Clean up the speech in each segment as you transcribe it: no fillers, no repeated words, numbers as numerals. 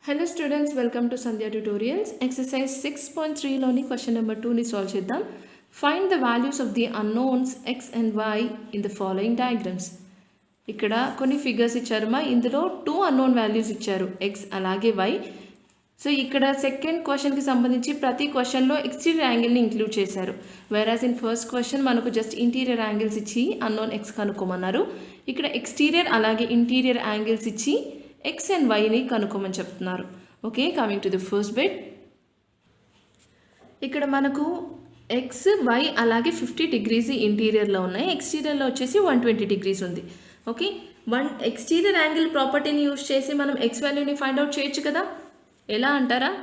Hello students, welcome to Sandhya Tutorials. Exercise 6.3 లోని question number 2ని solve చేద్దాం. Find the values of the unknowns x and y in the following diagrams. ఇక్కడ కొన్ని figures ఇచ్చారమ్మా. ఇందులో 2 unknown values ఇచ్చారు, x అలాగే y. So ఇక్కడ second క్వశ్చన్కి సంబంధించి ప్రతి క్వశ్చన్లో ఎక్స్టీరియర్ యాంగిల్ని ఇంక్లూడ్ చేశారు. వేరాజ్ ఇన్ ఫస్ట్ క్వశ్చన్ మనకు జస్ట్ ఇంటీరియర్ యాంగిల్స్ ఇచ్చి అన్నోన్ ఎక్స్ కనుక్కోమన్నారు. ఇక్కడ ఎక్స్టీరియర్ అలాగే ఇంటీరియర్ యాంగిల్స్ ఇచ్చి ఎక్స్ అండ్ వైని కనుక్కోమని చెప్తున్నారు. Okay, coming to the first bit. ఇక్కడ మనకు ఎక్స్ వై అలాగే 50 degrees ఇంటీరియర్లో ఉన్నాయి. ఎక్స్టీరియర్లో వచ్చేసి 120 degrees ఉంది. ఓకే, ఎక్స్టీరియర్ యాంగిల్ ప్రాపర్టీని యూజ్ చేసి మనం ఎక్స్ వాల్యూని ఫైండ్ అవుట్ చేయొచ్చు కదా. ఎలా అంటారా?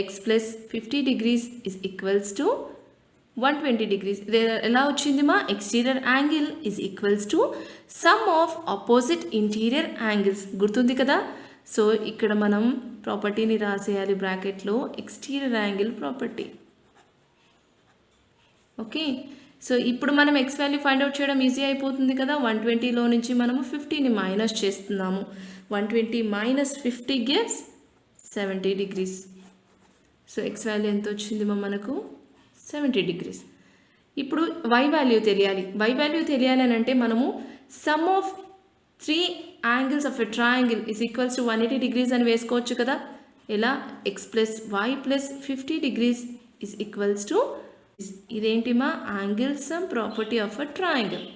X plus 50 degrees is equals to 120 degrees. ఇది ఎలా వచ్చింది మా? Exterior angle is equals to some of opposite interior angles. గుర్తుంది కదా. సో ఇక్కడ మనం ప్రాపర్టీని రాసేయాలి బ్రాకెట్లో, exterior angle property. Okay, so ఇప్పుడు మనం ఎక్స్ వాల్యూ ఫైండ్ అవుట్ చేయడం ఈజీ అయిపోతుంది కదా. 120లో నుంచి మనము 50ని మైనస్ చేస్తున్నాము. 120 minus 50 gives 70 degrees. So X value ఎంత వచ్చింది మనకు? 70 degrees. ఇప్పుడు వై వాల్యూ తెలియాలి. వై వాల్యూ తెలియాలి అని అంటే మనము sum of 3 angles of a triangle is equals to 180 degrees అని వేసుకోవచ్చు కదా. ఎలా? X plus why plus 50 degrees is equals to, ఇదేంటి మా? Angle sum property of a triangle.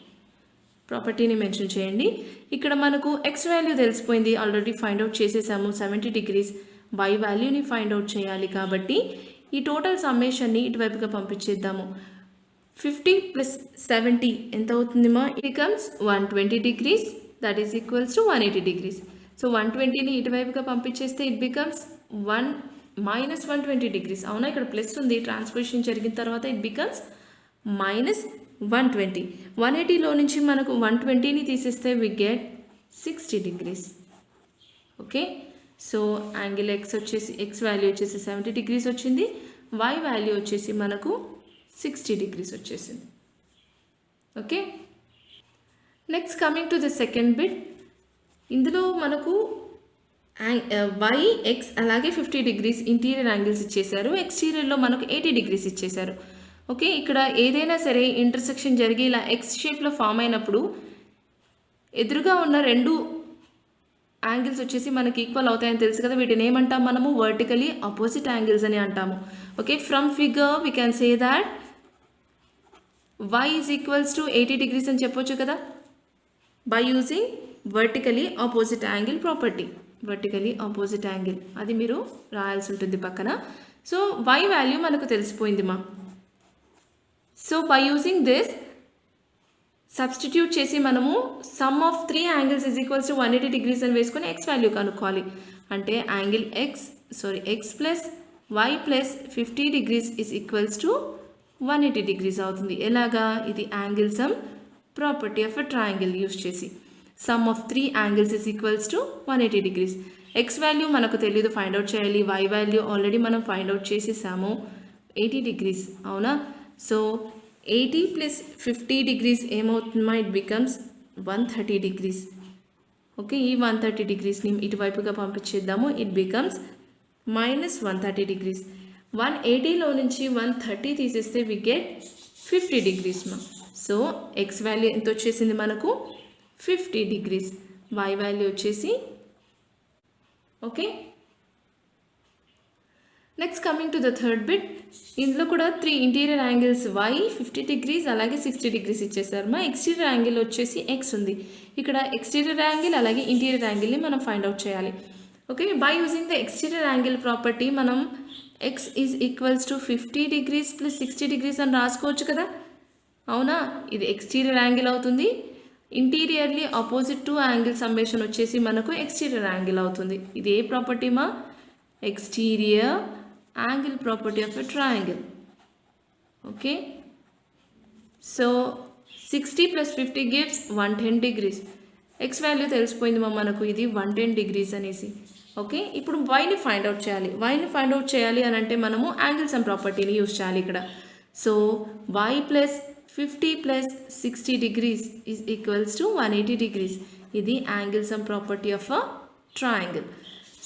ప్రాపర్టీని మెన్షన్ చేయండి. ఇక్కడ మనకు ఎక్స్ వాల్యూ తెలిసిపోయింది, ఆల్రెడీ ఫైండ్ అవుట్ చేసేసాము 70 degrees. వై వాల్యూని ఫైండ్ అవుట్ చేయాలి కాబట్టి ఈ టోటల్ సమ్మేషన్ని ఇటువైపుగా పంపించేద్దాము. 50 ప్లస్ 70 ఎంత అవుతుంది మా? It becomes 120 degrees, that is equals to 180 degrees. So 120ని ఇటువైపుగా పంపించేస్తే ఇట్ బికమ్స్ 1 మైనస్ 120 degrees. అవునా, ఇక్కడ ప్లస్ ఉంది, ట్రాన్స్పోజిషన్ జరిగిన తర్వాత ఇట్ బికమ్స్ మైనస్ 120. 180లో నుంచి మనకు 120ని తీసేస్తే we get 60 degrees. Okay, so angle x వచ్చేసి, ఎక్స్ వాల్యూ వచ్చేసి 70 degrees వచ్చింది. వై వాల్యూ వచ్చేసి మనకు 60 degrees వచ్చేసింది. Okay, next coming to the second bit. ఇందులో మనకు వై ఎక్స్ అలాగే 50 degrees ఇంటీరియర్ యాంగిల్స్ ఇచ్చేశారు. ఎక్స్టీరియర్లో మనకు 80 degrees ఇచ్చేశారు. ఓకే, ఇక్కడ ఏదైనా సరే ఇంటర్సెక్షన్ జరిగి ఇలా ఎక్స్ షేప్లో ఫామ్ అయినప్పుడు ఎదురుగా ఉన్న రెండు యాంగిల్స్ వచ్చేసి మనకి ఈక్వల్ అవుతాయని తెలుసు కదా. వీటిని ఏమంటాం మనము? వర్టికలీ ఆపోజిట్ యాంగిల్స్ అని అంటాము. Okay, from figure we can say that y is equals to 80 degrees అని చెప్పొచ్చు కదా, by using vertically opposite angle property. Vertically opposite angle అది మీరు రాయాల్సి ఉంటుంది పక్కన. సో y వాల్యూ మనకు తెలిసిపోయింది మా. So by using this substitute చేసి మనము sum of 3 angles is equals to 180 degrees అని వేసుకొని ఎక్స్ వాల్యూ కనుక్కోవాలి. అంటే angle X plus why plus 50 degrees is equals to 180 degrees అవుతుంది. ఎలాగా? ఇది angle sum property of a triangle use చేసి sum of 3 angles is equals to 180 degrees. X value మనకు తెలియదు, ఫైండ్ అవుట్ చేయాలి. వై వాల్యూ ఆల్రెడీ మనం find out చేసేసాము, 80 degrees. అవునా, సో 80 ప్లస్ 50 degrees ఏమవుతుందా? It becomes 130 degrees. ఓకే, ఈ 130 degreesని ఇటువైపుగా పంపించేద్దాము. It becomes minus 130 degrees. 180లో నుంచి 130 తీసేస్తే వి గెట్ 50 degrees మా. సో ఎక్స్ వాల్యూ ఎంత వచ్చేసింది మనకు? 50 degrees. వై వాల్యూ వచ్చేసి, okay. Next coming to the third bit. ఇందులో కూడా 3 ఇంటీరియర్ యాంగిల్స్ వై 50 degrees అలాగే 60 degrees ఇచ్చేసారు మా. ఎక్స్టీరియర్ యాంగిల్ వచ్చేసి ఎక్స్ ఉంది. ఇక్కడ ఎక్స్టీరియర్ యాంగిల్ అలాగే ఇంటీరియర్ యాంగిల్ని మనం ఫైండ్ అవుట్ చేయాలి. Okay, by using the exterior angle property మనం X is equals to 50 degrees plus 60 degrees అని రాసుకోవచ్చు కదా. అవునా, ఇది ఎక్స్టీరియర్ యాంగిల్ అవుతుంది. ఇంటీరియర్లీ ఆపోజిట్ 2 యాంగిల్ సమ్మేషన్ వచ్చేసి మనకు ఎక్స్టీరియర్ యాంగిల్ అవుతుంది. ఇది ఏ ప్రాపర్టీ మా? Exterior angle property of a triangle. Okay, so 60 plus 50 gives 110 degrees. X value తెలిసిపోయింది మా మనకు, ఇది 110 degrees అనేసి. ఓకే, ఇప్పుడు వైని ఫైండ్ అవుట్ చేయాలి. వైని ఫైండ్ అవుట్ చేయాలి అని అంటే మనము యాంగిల్ సమ్ ప్రాపర్టీని యూజ్ చేయాలి ఇక్కడ. So y plus 50 plus 60 degrees is equals to 180 degrees. ఇది angle sum property of a triangle.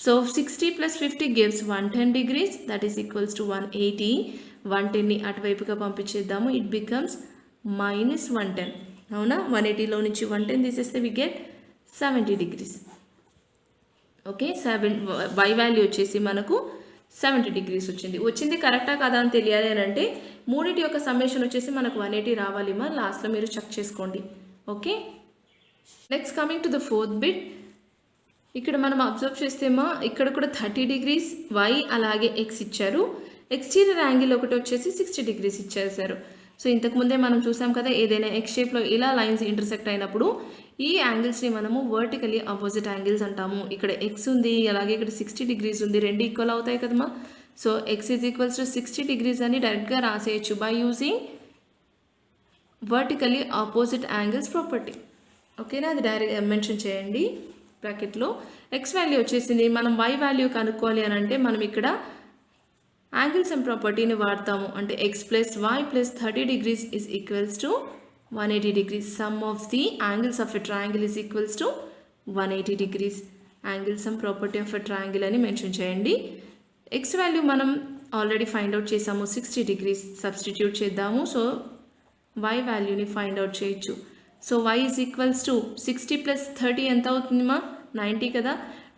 So 60 plus 50 gives 110 degrees, that is equals to 180. 110ని అటువైపుగా పంపించేద్దాము, ఇట్ బికమ్స్ -110. అవునా, 180లో నుంచి 110 తీసేస్తే we get 70 degrees. Okay, y value వచ్చేసి మనకు 70 degrees వచ్చింది కరెక్టా కదా అని తెలియాలి అని అంటే మూడింటి యొక్క సమ్మేషన్ వచ్చేసి మనకు 180 రావాలి. మా లాస్ట్లో మీరు చెక్ చేసుకోండి. Okay, next coming to the fourth bit. ఇక్కడ మనం అబ్జర్వ్ చేస్తేమా ఇక్కడ కూడా 30 degrees y అలాగే x ఇచ్చారు. ఎక్స్టీరియర్ యాంగిల్ ఒకటి వచ్చేసి 60 degrees ఇచ్చేసారు. సో ఇంతకుముందే మనం చూసాం కదా, ఏదైనా ఎక్స్ షేప్లో ఇలా లైన్స్ ఇంటర్సెక్ట్ అయినప్పుడు ఈ యాంగిల్స్ని మనము వర్టికలీ ఆపోజిట్ యాంగిల్స్ అంటాము. ఇక్కడ ఎక్స్ ఉంది, అలాగే ఇక్కడ 60 degrees ఉంది, రెండు ఈక్వల్ అవుతాయి కదమ్మా. So X is equals to 60 degrees అని డైరెక్ట్గా రాసేయచ్చు by using vertically opposite angles property. ఓకేనా, అది డైరెక్ట్ మెన్షన్ చేయండి బ్రాకెట్లో. ఎక్స్ వాల్యూ వచ్చేసింది, మనం y వాల్యూ కనుక్కోవాలి అని అంటే మనం ఇక్కడ యాంగిల్ సమ్ ప్రాపర్టీని వాడతాము. అంటే x plus y plus 30 degrees is equals to 180 degrees. Some of the angles of a triangle is equals to 180 degrees. Angle sum property of a triangle అని మెన్షన్ చేయండి. x వాల్యూ మనం already find out చేసాము, 60 degrees. Substitute చేద్దాము. So y వాల్యూని find out చేయొచ్చు. So y is equals to 60 plus 30 ఎంత అవుతుందిమా? 90 కదా.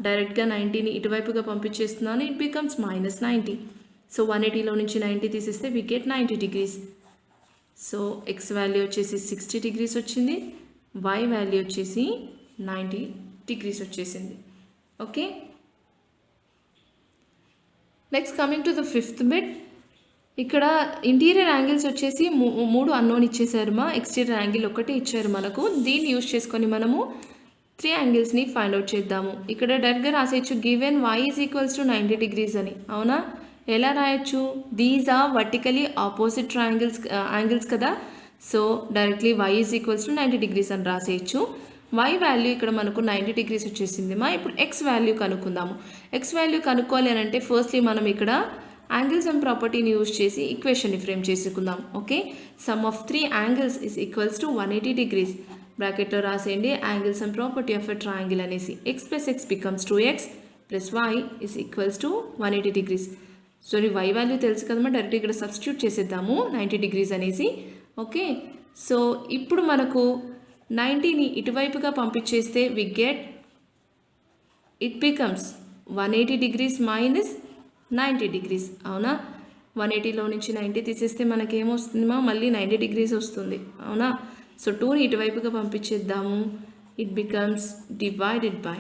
డైరెక్ట్గా 90ని ఇటువైపుగా పంపించేస్తున్నాను, ఇట్ బికమ్స్ -90. సో 180లో నుంచి 90 తీసేస్తే we get 90 degrees. So x value వచ్చేసి 60 degrees వచ్చింది, y వాల్యూ వచ్చేసి 90 degrees వచ్చేసింది. Okay, next coming to the fifth bit. ఇక్కడ ఇంటీరియర్ యాంగిల్స్ వచ్చేసి 3 అన్నోన్ ఇచ్చేసారు మా. ఎక్స్టీరియర్ యాంగిల్ ఒకటి ఇచ్చారు మనకు. దీన్ని యూజ్ చేసుకొని మనము 3 యాంగిల్స్ని ఫైండ్ అవుట్ చేద్దాము. ఇక్కడ డైరెక్ట్గా రాసేయచ్చు given y is equals to 90 degrees అని. అవునా, ఎలా రాయొచ్చు? These are vertically opposite angles కదా. So directly y is equals to 90 degrees అని రాసేయచ్చు. y వాల్యూ ఇక్కడ మనకు 90 degrees వచ్చేసింది మా. ఇప్పుడు x వాల్యూ కనుక్కుందాము. x వాల్యూ కనుక్కోవాలి అని అంటే ఫస్ట్లీ మనం ఇక్కడ యాంగిల్ సమ్ ప్రాపర్టీని యూజ్ చేసి ఈక్వేషన్ని ఫ్రేమ్ చేసుకుందాం. Okay, sum of 3 angles is equals to 180 degrees. బ్రాకెట్లో రాసేయండి angle sum property of a triangle అనేసి. x plus x becomes 2x plus y is equals to 180 degrees. So y value తెలుసు కదమ్మా, direct ఇక్కడ substitute చేసేద్దాము 90 degrees అనేసి. Okay, so ఇప్పుడు మనకు 90ని ఇటువైపుగా పంపించేస్తే we get it becomes 180 degrees minus 90 degrees. అవునా, 180లో నుంచి 90 తీసేస్తే మనకేమొస్తుందిమా? మళ్ళీ 90 degrees వస్తుంది. అవునా, సో 2ని ఇటువైపుగా పంపించేద్దాము, ఇట్ బికమ్స్ డివైడెడ్ బై.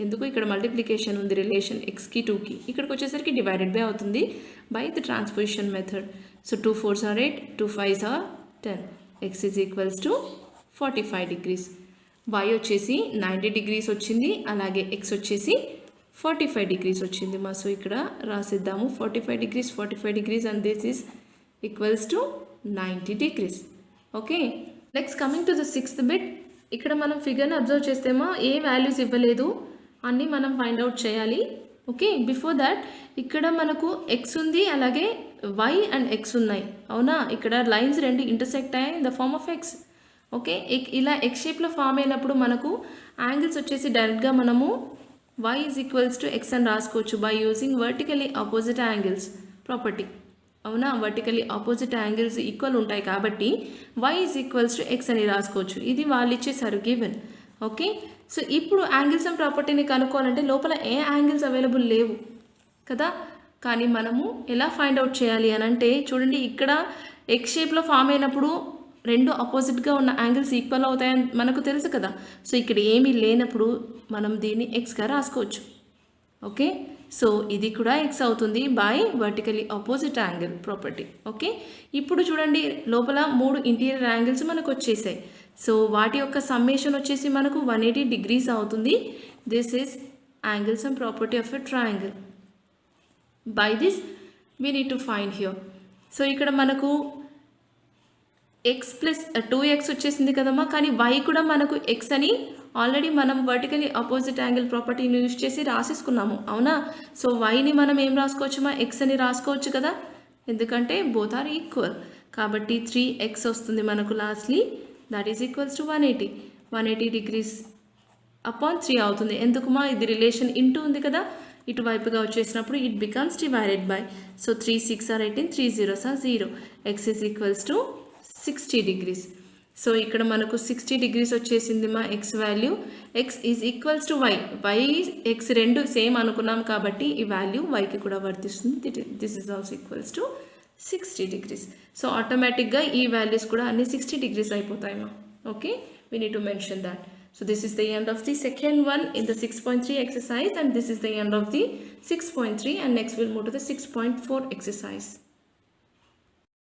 ఎందుకు ఇక్కడ మల్టిప్లికేషన్ ఉంది, రిలేషన్ xకి 2కి, ఇక్కడికి వచ్చేసరికి డివైడెడ్ బై అవుతుంది by the transposition method. So 2 4s are 8, 2 5s are 10. x is equals to 45 degrees. y వచ్చేసి 90 degrees వచ్చింది, అలాగే x వచ్చేసి 45 degrees వచ్చింది మా. సో ఇక్కడ రాసిద్దాము 45 degrees, 45 degrees and this is equals to 90 degrees. Okay, next coming to the sixth bit. ఇక్కడ మనం ఫిగర్ని observe చేస్తేమో ఏ values ఇవ్వలేదు అన్నీ మనం ఫైండ్ అవుట్ చేయాలి. ఓకే, బిఫోర్ దాట్ ఇక్కడ మనకు x ఉంది, అలాగే y అండ్ x ఉన్నాయి. అవునా, ఇక్కడ లైన్స్ రెండు ఇంటర్సెక్ట్ అయ్యాయి in the form of x. Okay, ఇలా x షేప్లో ఫామ్ అయినప్పుడు మనకు యాంగిల్స్ వచ్చేసి డైరెక్ట్గా మనము y is equals to x అని రాసుకోవచ్చు by using vertically opposite angles property. అవునా, వర్టికలీ ఆపోజిట్ యాంగిల్స్ ఈక్వల్ ఉంటాయి కాబట్టి y is equals to x అని రాసుకోవచ్చు. ఇది వాళ్ళు ఇచ్చేసారు గివెన్. ఓకే, సో ఇప్పుడు యాంగిల్స్ అండ్ ప్రాపర్టీని కనుక్కోవాలంటే లోపల ఏ యాంగిల్స్ అవైలబుల్ లేవు కదా. కానీ మనము ఎలా ఫైండ్ అవుట్ చేయాలి అని అంటే చూడండి, ఇక్కడ ఎక్స్ షేప్లో ఫామ్ అయినప్పుడు రెండు ఆపోజిట్గా ఉన్న యాంగిల్స్ ఈక్వల్ అవుతాయని మనకు తెలుసు కదా. సో ఇక్కడ ఏమీ లేనప్పుడు మనం దీన్ని ఎక్స్గా రాసుకోవచ్చు. ఓకే, సో ఇది కూడా x అవుతుంది by vertically opposite angle property. Okay, ఇప్పుడు చూడండి లోపల 3 ఇంటీరియర్ యాంగిల్స్ మనకు వచ్చేసాయి. సో వాటి యొక్క సమ్మేషన్ వచ్చేసి మనకు 180 degrees అవుతుంది. This is angle sum property of a triangle. By this we need to find here. So ఇక్కడ మనకు x ప్లస్ 2x వచ్చేసింది కదమ్మా, కానీ y కూడా మనకు x అని ఆల్రెడీ మనం వర్టికలీ ఆపోజిట్ యాంగిల్ ప్రాపర్టీని యూజ్ చేసి రాసేసుకున్నాము. అవునా, సో yని మనం ఏం రాసుకోవచ్చు మా? x అని రాసుకోవచ్చు కదా, ఎందుకంటే బోత్ ఆర్ ఈక్వల్. కాబట్టి 3x వస్తుంది మనకు lastly, that is equals to 180 degrees upon 3 అవుతుంది. ఎందుకుమా? ఇది రిలేషన్ ఇంటూ ఉంది కదా, ఇటువైపుగా వచ్చేసినప్పుడు it becomes divided by. So 3 6 are 18, 3 zeros are 0. X is equals to 60 degrees. So ఇక్కడ మనకు 60 degrees వచ్చేసింది మా x value. X is equals to y. Y x రెండు సేమ్ అనుకున్నాం కాబట్టి ఈ వాల్యూ వైకి కూడా వర్తిస్తుంది. This is also equals to 60 degrees. So ఆటోమేటిక్గా ఈ వాల్యూస్ కూడా అన్ని 60 degrees అయిపోతాయి మా. Okay, we need to mention that. So this is the end of the second one in the 6.3 exercise, and this is the end of the 6.3, and next we'll move to the 6.4 exercise.